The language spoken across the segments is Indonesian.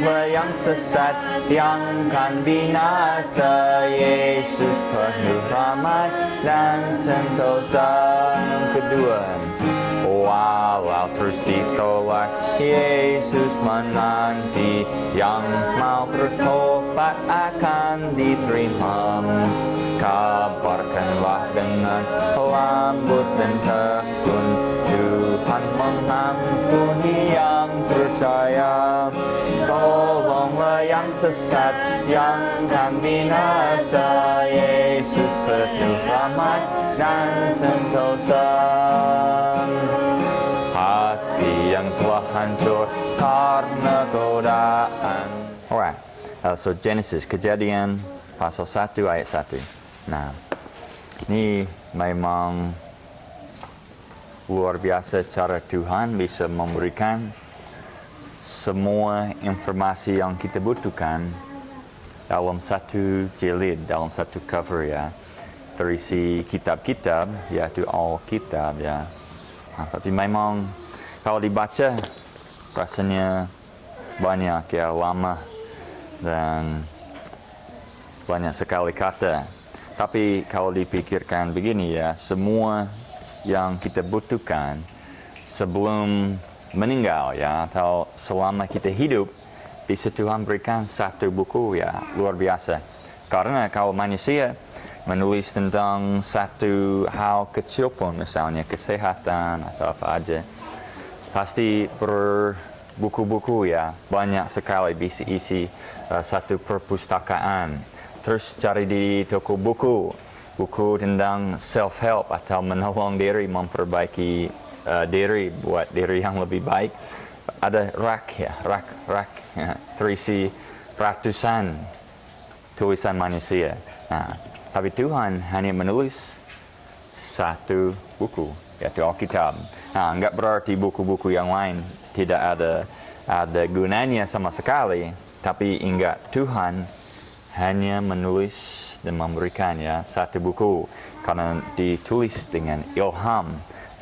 bangsa yang sesat yang kan binasa. Yesus penuh rahmat dan sentosa. Yang kedua, walau terus ditolak, Yesus menanti. Yang mau bertobat akan diterima. Kabarkanlah dengan lembut dan tekun, Tuhan mengampuni yang percaya. Tolonglah yang sesat yang kan binasa. Yesus penuh rahmat dan sentosa. Hati yang telah hancur karena godaan. Alright, so Genesis, Kejadian pasal 1 ayat 1. Nah, ini memang luar biasa cara Tuhan bisa memberikan semua informasi yang kita butuhkan dalam satu jilid, dalam satu cover ya. Terisi kitab-kitab, yaitu Alkitab ya. Nah, tapi memang kalau dibaca rasanya banyak ya, lama dan banyak sekali kata. Tapi kalau dipikirkan begini ya, semua yang kita butuhkan sebelum meninggal ya, atau selama kita hidup, bisa Tuhan berikan satu buku ya, luar biasa. Karena kalau manusia menulis tentang satu hal kecil pun, misalnya kesehatan atau apa aja, pasti berbuku-buku ya, banyak sekali bisa isi satu perpustakaan. Terus cari di toko buku tentang self-help atau menolong diri, memperbaiki diri, buat diri yang lebih baik. Ada rak ya, terisi ratusan tulisan manusia. Nah, tapi Tuhan hanya menulis satu buku, yaitu Alkitab. Nah, enggak berarti buku-buku yang lain tidak ada gunanya sama sekali, tapi enggak, Tuhan hanya menulis dan memberikan ya satu buku karena ditulis dengan ilham,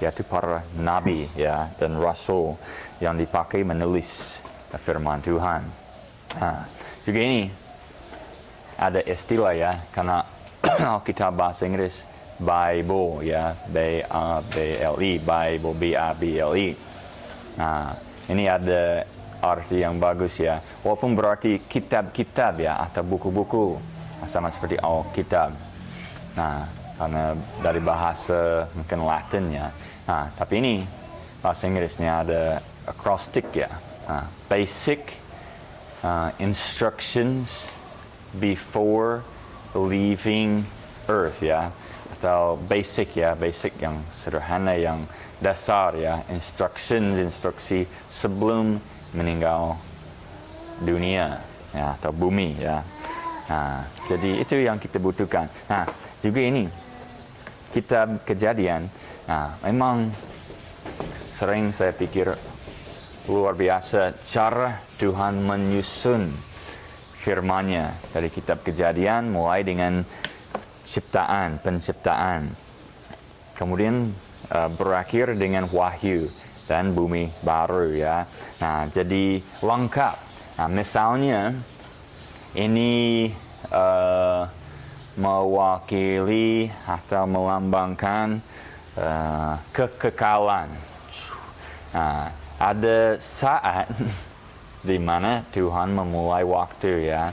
yaitu para nabi ya dan rasul yang dipakai menulis firman Tuhan. Nah, juga ini ada istilah ya, karena Alkitab bahasa Inggris Bible ya, B-A-B-L-E, Bible, B-A-B-L-E. Nah, ini ada arti yang bagus ya, walaupun berarti kitab-kitab ya, atau buku-buku sama seperti Alkitab. Nah, karena dari bahasa mungkin Latin ya. Nah, tapi ini bahasa Inggrisnya ada acrostic ya. Nah, basic instructions before leaving earth ya, atau basic ya, basic yang sederhana, yang dasar ya, instruksi sebelum meninggal dunia ya, atau bumi ya. Nah, jadi itu yang kita butuhkan. Nah, juga ini kitab Kejadian. Nah, memang sering saya pikir luar biasa cara Tuhan menyusun firman-Nya dari kitab Kejadian, mulai dengan penciptaan. Kemudian berakhir dengan wahyu dan bumi baru ya. Nah, jadi lengkap. Nah, misalnya ini mewakili atau melambangkan kekekalan. Nah, ada saat di mana Tuhan memulai waktu ya,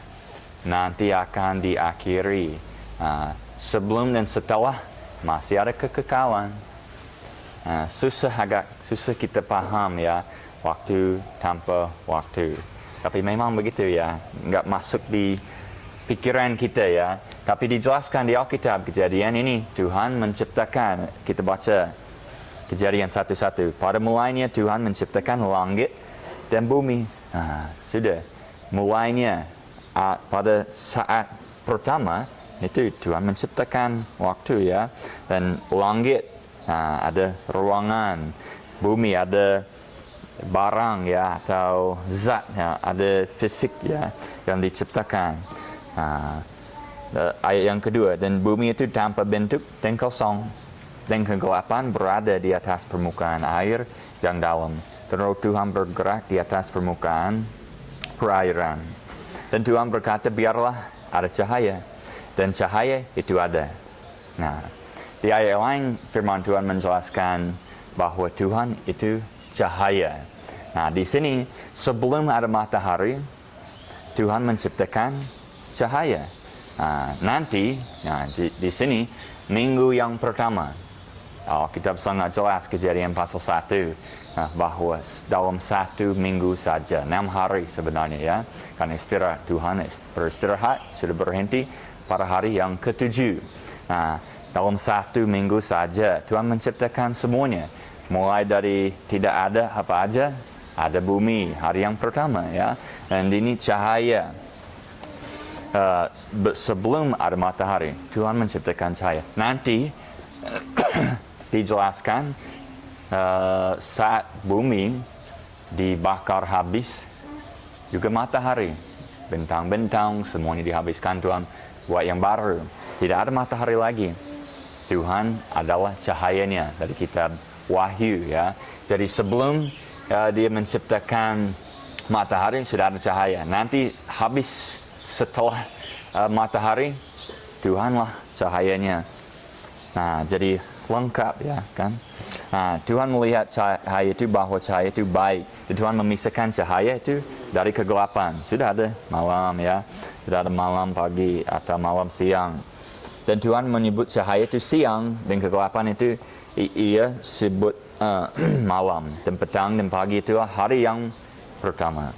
nanti akan diakhiri. Nah, sebelum dan setelah masih ada kekekalan. Agak susah kita paham ya, waktu tanpa waktu. Tapi memang begitu ya, nggak masuk di pikiran kita ya. Tapi dijelaskan di Alkitab Kejadian ini, Tuhan menciptakan, kita baca Kejadian 1:1. Pada mulanya Tuhan menciptakan langit dan bumi. Nah, sudah. Mulainya pada saat pertama, itu Tuhan menciptakan waktu ya. Dan langit, nah, ada ruangan, bumi ada barang ya, atau zat ya, ada fisik ya yang diciptakan. Nah, ayat yang kedua, dan bumi itu tanpa bentuk dan kosong, dan kegelapan berada di atas permukaan air yang dalam. Dan Roh Tuhan bergerak di atas permukaan perairan. Dan Tuhan berkata, biarlah ada cahaya. Dan cahaya itu ada. Nah, di ayat lain firman Tuhan menjelaskan bahwa Tuhan itu cahaya. Nah, di sini sebelum ada matahari, Tuhan menciptakan cahaya. Nah, nanti, di sini minggu yang pertama, Alkitab sangat jelas Kejadian pasal 1, bahwa dalam 1 minggu saja, 6 hari sebenarnya ya, karena istirahat Tuhan beristirahat sudah berhenti pada hari yang ke-7. Nah, dalam 1 minggu saja Tuhan menciptakan semuanya, mulai dari tidak ada apa aja, ada bumi hari yang pertama ya, dan ini cahaya. Sebelum ada matahari, Tuhan menciptakan cahaya. Nanti dijelaskan saat bumi dibakar habis, juga matahari, bintang-bintang semuanya dihabiskan, Tuhan buat yang baru. Tidak ada matahari lagi. Tuhan adalah cahayanya dari kitab Wahyu ya. Jadi sebelum dia menciptakan matahari sudah ada cahaya. Nanti habis setelah matahari, Tuhanlah cahayanya. Nah, jadi lengkap ya kan. Nah, Tuhan melihat cahaya itu bahwa cahaya itu baik. Dan Tuhan memisahkan cahaya itu dari kegelapan. Sudah ada malam ya. Sudah ada malam, pagi, atau malam, siang. Dan Tuhan menyebut cahaya itu siang, dan kegelapan itu ia sebut malam. Dan petang dan pagi itulah hari yang pertama.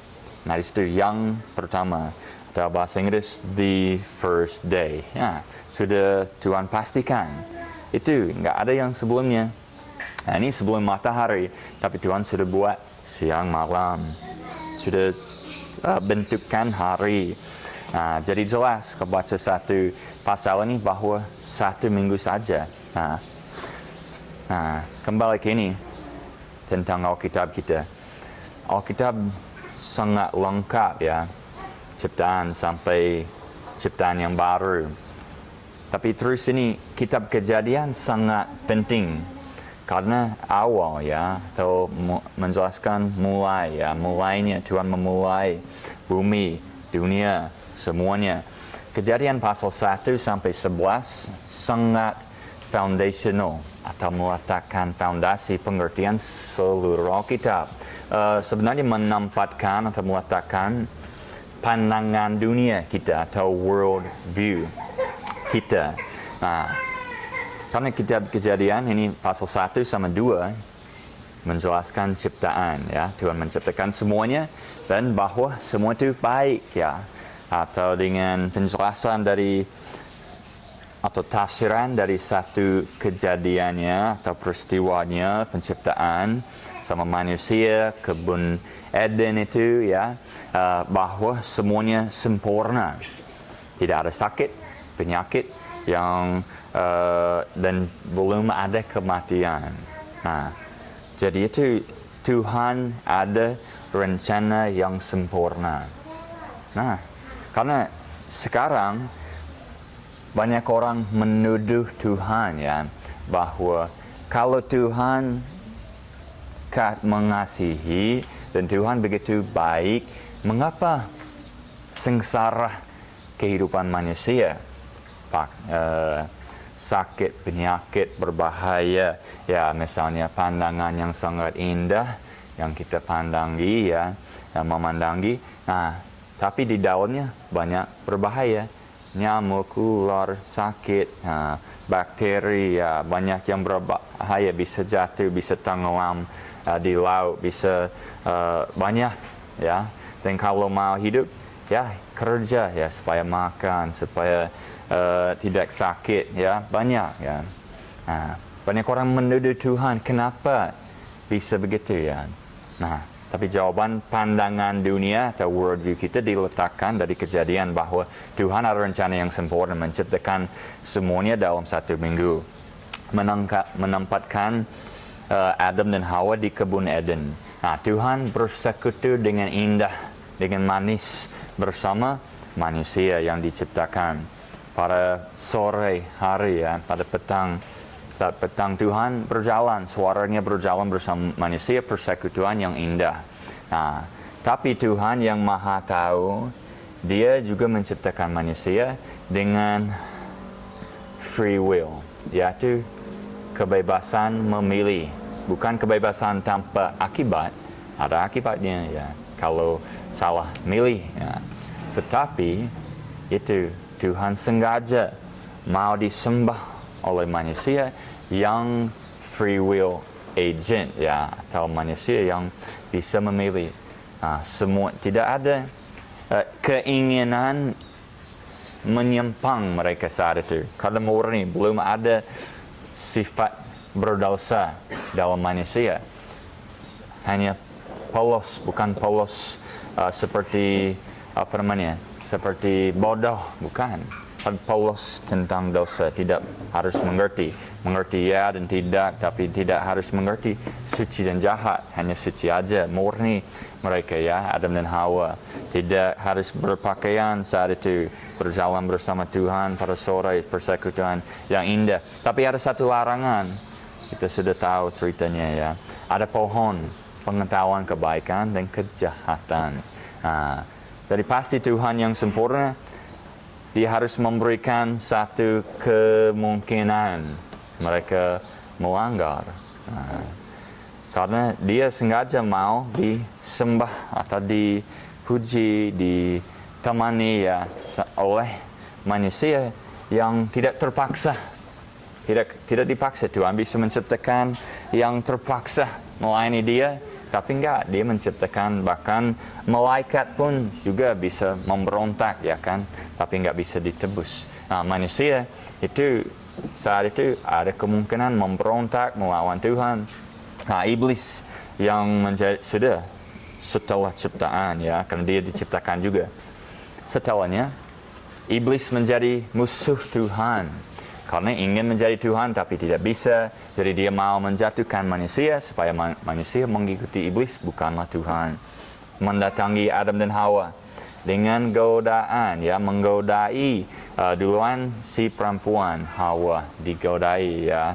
Nah, di situ yang pertama. Atau bahasa Inggris, the first day. Ya, sudah Tuhan pastikan. Itu nggak ada yang sebelumnya. Nah, ini sebelum matahari, tapi Tuhan sudah buat siang malam, sudah bentukkan hari. Nah, jadi jelas kebaca satu pasal ini bahwa 1 minggu saja. Nah, kembali ke ini tentang Alkitab kita. Alkitab sangat lengkap ya, ciptaan sampai ciptaan yang baru. Tapi terus ini kitab Kejadian sangat penting karena awal ya, atau menjelaskan mulai ya, mulainya Tuhan memulai bumi, dunia, semuanya. Kejadian pasal 1 sampai 11 sangat foundational atau meletakkan fondasi pengertian seluruh Alkitab. Sebenarnya menempatkan atau meletakkan pandangan dunia kita atau world view kita. Nah, karena kitab Kejadian ini pasal 1 sama 2 menjelaskan ciptaan ya. Tuhan menciptakan semuanya dan bahwa semua itu baik ya. Atau dengan penjelasan dari atau tafsiran dari satu kejadiannya atau peristiwanya penciptaan sama manusia, kebun Eden itu ya, bahwa semuanya sempurna. Tidak ada sakit, penyakit yang dan belum ada kematian. Nah, jadi itu Tuhan ada rencana yang sempurna. Nah, karena sekarang banyak orang menuduh Tuhan ya, bahwa kalau Tuhan mengasihi dan Tuhan begitu baik, mengapa sengsara kehidupan manusia? Sakit, penyakit, berbahaya, ya misalnya pandangan yang sangat indah yang kita pandangi ya, yang memandangi. Nah, tapi di dalamnya banyak berbahaya, nyamuk, ular, sakit, bakteri, ya banyak yang berbahaya, bisa jatuh, bisa tenggelam di laut, bisa banyak ya. Dan kalau mau hidup ya kerja ya supaya makan, supaya tidak sakit ya, banyak ya. Nah, banyak orang menuduh Tuhan, kenapa bisa begitu ya. Nah, tapi jawaban pandangan dunia atau worldview kita diletakkan dari Kejadian bahwa Tuhan ada rencana yang sempurna menciptakan semuanya dalam 1 minggu. Menempatkan Adam dan Hawa di kebun Eden. Nah, Tuhan bersekutu dengan indah, dengan manis bersama manusia yang diciptakan. Pada sore hari ya, pada petang, saat petang Tuhan berjalan, suaranya berjalan bersama manusia, persekutuan yang indah. Nah, Tapi Tuhan yang Maha Tahu, Dia juga menciptakan manusia dengan free will, yaitu kebebasan memilih. Bukan kebebasan tanpa akibat, ada akibatnya ya kalau salah milih ya. Tetapi itu Tuhan sengaja mau disembah oleh manusia yang free will agent ya, atau manusia yang bisa memilih. Semua tidak ada keinginan menyimpang mereka saat itu, karena murni belum ada sifat berdosa dalam manusia. Hanya polos, bukan polos seperti seperti bodoh, bukan. Polos tentang dosa, tidak harus mengerti ya dan tidak, tapi tidak harus mengerti suci dan jahat, hanya suci aja, murni mereka ya, Adam dan Hawa. Tidak harus berpakaian saat itu, berjalan bersama Tuhan pada sore, persekutuan yang indah. Tapi ada satu larangan, kita sudah tahu ceritanya ya, ada pohon pengetahuan kebaikan dan kejahatan. Jadi pasti Tuhan yang sempurna, Dia harus memberikan satu kemungkinan mereka melanggar. Karena Dia sengaja mau disembah atau dipuji, ditemani ya oleh manusia yang tidak terpaksa. Tidak dipaksa. Tuhan bisa menciptakan yang terpaksa melayani Dia, tapi enggak, Dia menciptakan bahkan malaikat pun juga bisa memberontak ya kan, tapi enggak bisa ditebus. Manusia itu saat itu ada kemungkinan memberontak melawan Tuhan. Iblis yang sudah setelah ciptaan ya, karena dia diciptakan juga. Setelahnya iblis menjadi musuh Tuhan. Karena ingin menjadi Tuhan tapi tidak bisa. Jadi dia mau menjatuhkan manusia supaya manusia mengikuti iblis, bukanlah Tuhan. Mendatangi Adam dan Hawa dengan godaan ya, menggodai duluan si perempuan Hawa digodai ya,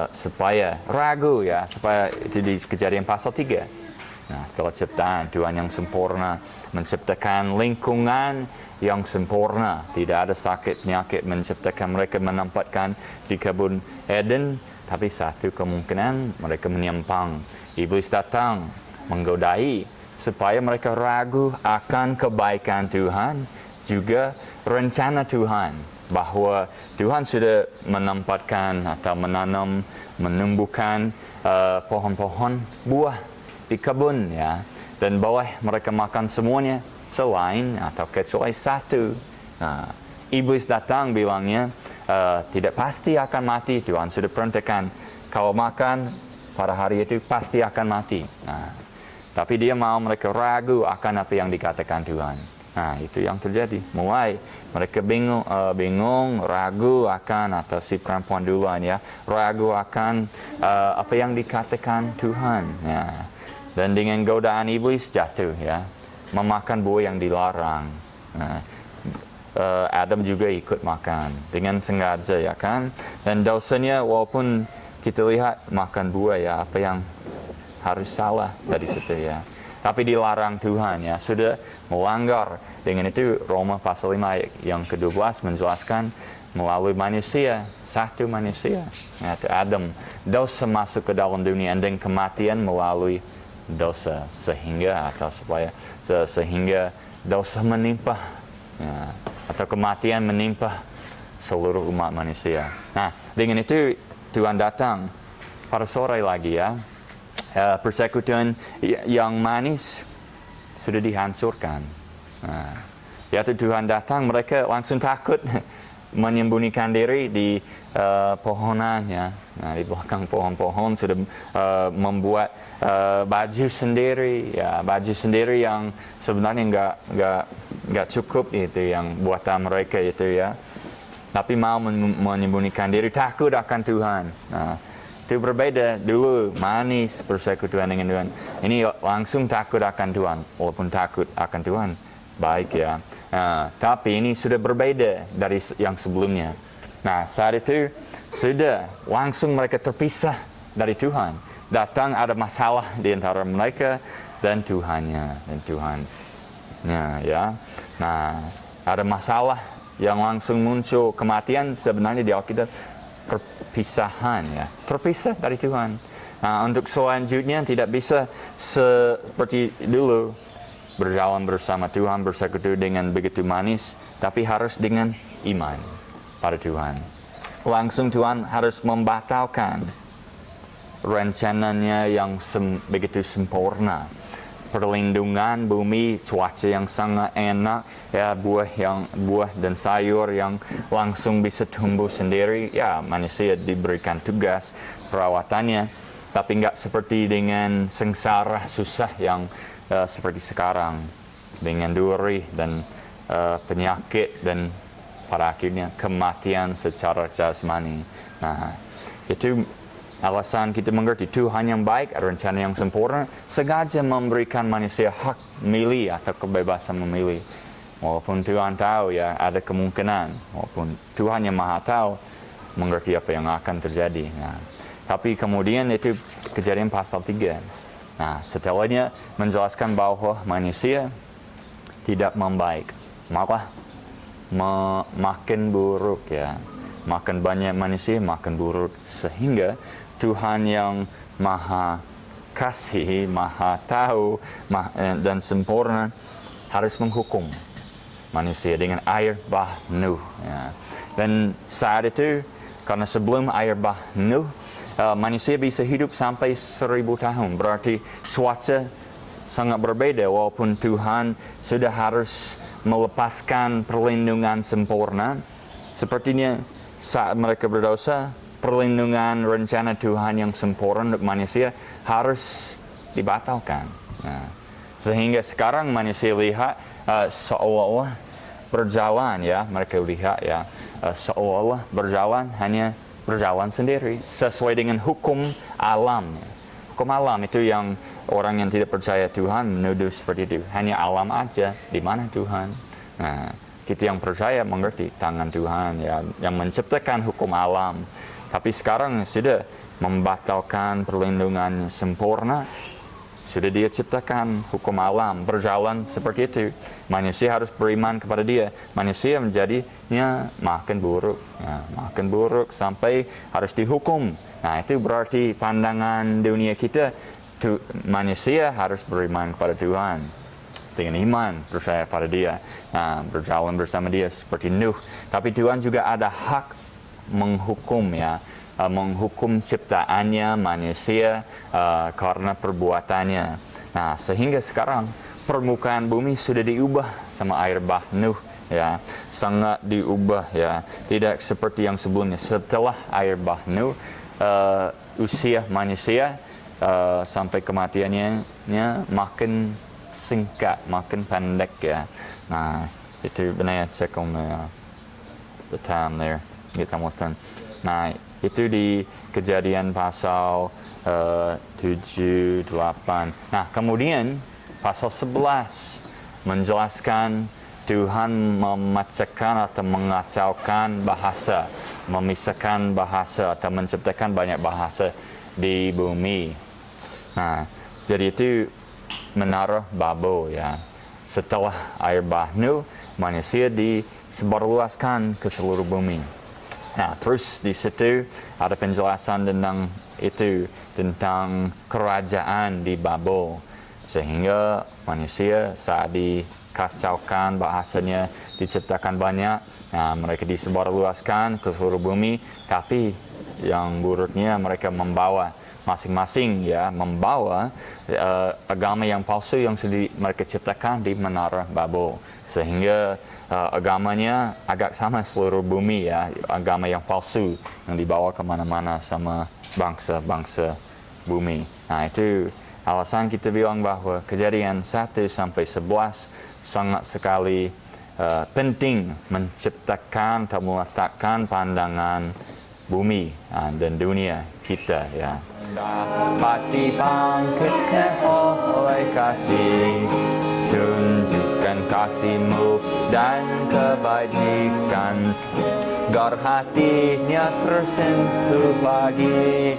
supaya ragu ya, supaya itu di Kejadian pasal 3. Setelah ciptaan, Tuhan yang sempurna menciptakan lingkungan yang sempurna, tidak ada sakit penyakit, menciptakan mereka, menempatkan di kebun Eden. Tapi satu kemungkinan mereka menyimpang. Iblis datang menggodai supaya mereka ragu akan kebaikan Tuhan, juga rencana Tuhan, bahwa Tuhan sudah menempatkan atau menanam, menumbuhkan pohon-pohon buah di kebun ya, dan boleh mereka makan semuanya selain atau kecuali satu. Iblis datang bilangnya tidak pasti akan mati. Tuhan sudah perintahkan kalau makan pada hari itu pasti akan mati. Tapi dia mau mereka ragu akan apa yang dikatakan Tuhan. Itu yang terjadi. Mulai mereka bingung, ragu akan, atau si perempuan duluan ya, ragu akan apa yang dikatakan Tuhan. Dan dengan godaan iblis jatuh ya, memakan buah yang dilarang. Adam juga ikut makan dengan sengaja ya kan. Dan dosanya walaupun kita lihat makan buah ya, apa yang harus salah dari situ ya, tapi dilarang Tuhan ya, sudah melanggar. Dengan itu Roma pasal 5 yang ke-12 menjelaskan melalui manusia, satu manusia yaitu Adam, dosa masuk ke dalam dunia dan kematian melalui dosa, sehingga dosa menimpa ya, atau kematian menimpa seluruh umat manusia. Dengan itu Tuhan datang pada sore lagi ya, persekutuan yang manis sudah dihancurkan. Yaitu Tuhan datang, mereka langsung takut menyembunyikan diri di pohonan ya. Di belakang pohon-pohon sudah membuat baju sendiri ya, baju sendiri yang sebenarnya nggak cukup itu yang buatan mereka itu ya. Tapi mau menyembunyikan diri, takut akan Tuhan. Itu berbeda. Dulu manis persekutuan dengan Tuhan. Ini langsung takut akan Tuhan. Walaupun takut akan Tuhan baik ya. Tapi ini sudah berbeda dari yang sebelumnya. Saat itu sudah langsung mereka terpisah dari Tuhan. Datang ada masalah di antara mereka. dan Tuhannya dan Tuhannya ya. Nah, ada masalah yang langsung muncul, kematian sebenarnya di Alkitab perpisahan ya, terpisah dari Tuhan. Nah, untuk selanjutnya tidak bisa seperti dulu berjalan bersama Tuhan, bersekutu dengan begitu manis, tapi harus dengan iman pada Tuhan. Langsung Tuhan harus membatalkan rencananya yang begitu sempurna. Perlindungan bumi, cuaca yang sangat enak, ya buah dan sayur yang langsung bisa tumbuh sendiri. Ya, manusia diberikan tugas perawatannya, tapi nggak seperti dengan sengsara susah yang seperti sekarang dengan duri dan penyakit dan pada akhirnya kematian secara jasmani. Nah, itu alasan kita mengerti Tuhan yang baik, ada rencana yang sempurna, sengaja memberikan manusia hak milih atau kebebasan memilih. Walaupun Tuhan tahu ya ada kemungkinan, walaupun Tuhan yang Maha tahu mengerti apa yang akan terjadi. Nah, tapi kemudian itu Kejadian pasal 3. Nah, setelahnya menjelaskan bahwa manusia tidak membaik, malah makin buruk ya. Makin banyak manusia, makin buruk. Sehingga Tuhan yang Maha Kasih, Maha Tahu, dan sempurna harus menghukum manusia dengan air bah Nuh. Ya. Dan saat itu, karena sebelum air bah Nuh, manusia bisa hidup sampai 1000 tahun. Berarti cuaca sangat berbeda, walaupun Tuhan sudah harus melepaskan perlindungan sempurna. Sepertinya saat mereka berdosa, perlindungan rencana Tuhan yang sempurna untuk manusia harus dibatalkan. Nah, sehingga sekarang manusia lihat seolah-olah berjalan ya, mereka lihat ya seolah-olah berjalan hanya berjalan sendiri sesuai dengan hukum alam. Hukum alam itu yang orang yang tidak percaya Tuhan menuduh seperti itu. Hanya alam aja, di mana Tuhan? Nah, kita yang percaya mengerti tangan Tuhan ya, yang menciptakan hukum alam. Tapi sekarang sudah membatalkan perlindungan sempurna. Sudah Dia ciptakan hukum alam, berjalan seperti itu. Manusia harus beriman kepada Dia. Manusia menjadinya makin buruk. Ya, makin buruk sampai harus dihukum. Nah, itu berarti pandangan dunia kita. Manusia harus beriman kepada Tuhan. Dengan iman, percaya pada Dia. Nah, berjalan bersama Dia seperti Nuh. Tapi Tuhan juga ada hak menghukum ya, menghukum ciptaannya manusia karena perbuatannya. Nah, sehingga sekarang permukaan bumi sudah diubah sama air bah Nuh ya, sangat diubah ya, tidak seperti yang sebelumnya. Setelah air bah Nuh, usia manusia sampai kematiannya makin singkat, makin pendek ya. Nah, itu benar, check on the time there. It's almost done. Nah, itu di Kejadian pasal 7, 8. Nah, kemudian pasal 11 menjelaskan Tuhan memecahkan atau mengacaukan bahasa, memisahkan bahasa atau menciptakan banyak bahasa di bumi. Nah, jadi itu menara Babel ya. Setelah air bah Nuh, manusia disebarluaskan ke seluruh bumi. Nah, terus di situ ada penjelasan tentang itu, tentang kerajaan di Babel. Sehingga manusia saat dikacaukan bahasanya, diciptakan banyak, nah, mereka disebarluaskan ke seluruh bumi. Tapi yang buruknya mereka membawa masing-masing ya, membawa agama yang palsu yang sudah mereka ciptakan di menara Babel. Sehingga agamanya agak sama seluruh bumi ya, agama yang palsu yang dibawa kemana-mana sama bangsa-bangsa bumi. Nah, itu alasan kita bilang bahwa Kejadian 1 sampai 11 sangat sekali penting menciptakan atau meletakkan pandangan bumi dan dunia kita ya. Dapat dibangkitkan oleh kasih, tunjukkan dengan kasih-Mu dan kebajikan, agar hatinya tersentuh lagi.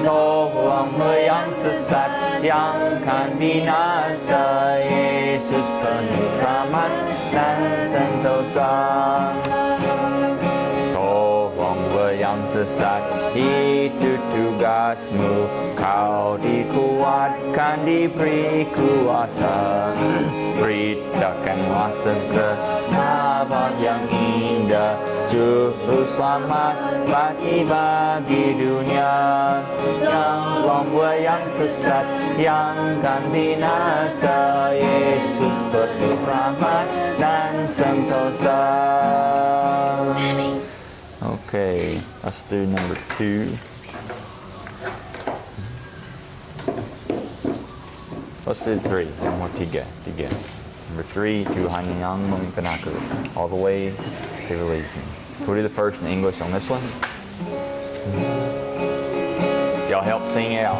Tolong yang sesat yang kan binasa, Yesus penuh rahmat dan sentosa. Yang sesat, itu tugasmu, kau dikuatkan, diberi kuasa. Beritakanlah segera kabar yang indah, juru selamat bagi dunia. Yang lomba yang sesat, yang kan binasa, Yesus penuh rahmat dan sentosa. Okay, let's do number 2. Let's do 3. Nomor 3. Number 3, Tuhan yang memimpin aku. All the way to release me. We'll do the first in English on this one. Y'all help sing out.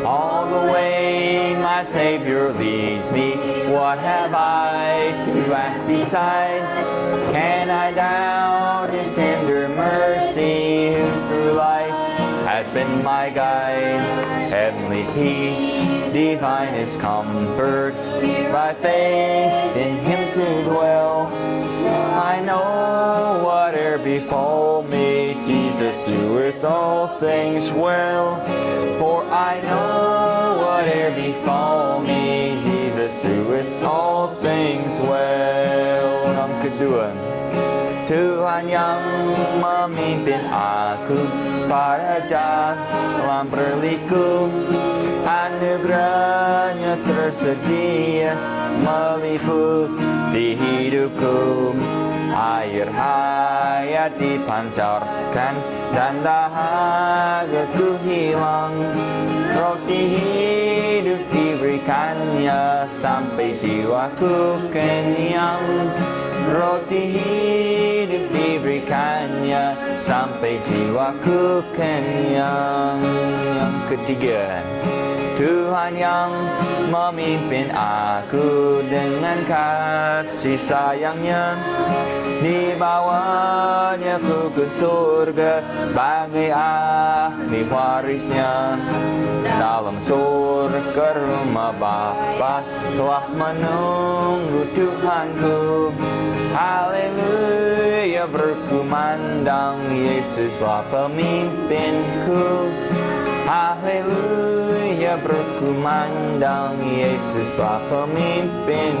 All the way my Savior leads me. What have I to ask beside? Can I doubt His tender mercy, who through life has been my guide? Heavenly peace, divinest comfort, by faith in Him to dwell. I know whate'er befall me, Jesus doeth all things well. For I know whate'er befall me, Jesus doeth all things well. Yang kedua, Tuhan yang memimpin aku pada jalan berliku. Anugerahnya tersedia meliputi hidupku. Air hayat dipancarkan dan dahagaku hilang. Roti hidup diberikannya sampai jiwaku kenyang. Roti hidup diberikannya sampai jiwaku kenyang. Yang ketiga, Tuhan yang memimpin aku dengan kasih sayangnya. Dibawanya ku ke surga bagai ahli warisnya. Dalam surga rumah Bapa telah menunggu Tuhanku. Haleluya, berkumandang Yesuslah pemimpinku. Haleluya, berkumandang Yesuslah pemimpin.